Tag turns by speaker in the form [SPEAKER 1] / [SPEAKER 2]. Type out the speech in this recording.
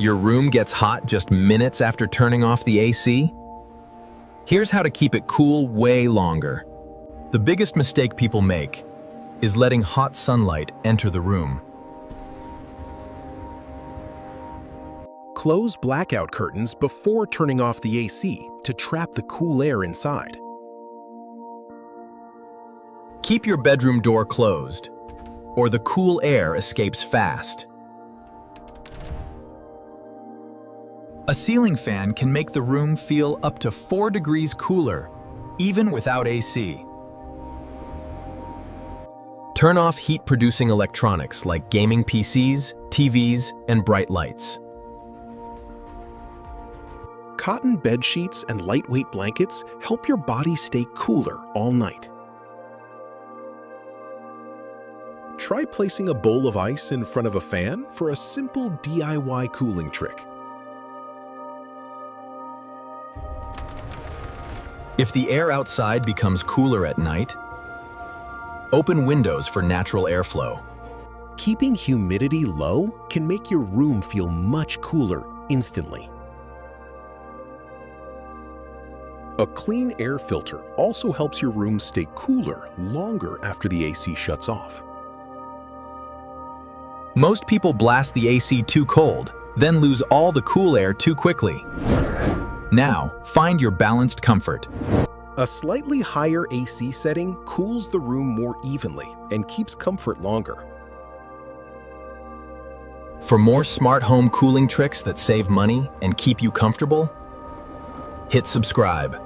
[SPEAKER 1] Your room gets hot just minutes after turning off the AC? Here's how to keep it cool way longer. The biggest mistake people make is letting hot sunlight enter the room.
[SPEAKER 2] Close blackout curtains before turning off the AC to trap the cool air inside.
[SPEAKER 1] Keep your bedroom door closed, or the cool air escapes fast. A ceiling fan can make the room feel up to 4 degrees cooler, even without AC. Turn off heat-producing electronics like gaming PCs, TVs, and bright lights.
[SPEAKER 2] Cotton bed sheets and lightweight blankets help your body stay cooler all night. Try placing a bowl of ice in front of a fan for a simple DIY cooling trick.
[SPEAKER 1] If the air outside becomes cooler at night, open windows for natural airflow.
[SPEAKER 2] Keeping humidity low can make your room feel much cooler instantly. A clean air filter also helps your room stay cooler longer after the AC shuts off.
[SPEAKER 1] Most people blast the AC too cold, then lose all the cool air too quickly. Now, find your balanced comfort.
[SPEAKER 2] A slightly higher AC setting cools the room more evenly and keeps comfort longer.
[SPEAKER 1] For more smart home cooling tricks that save money and keep you comfortable, hit subscribe.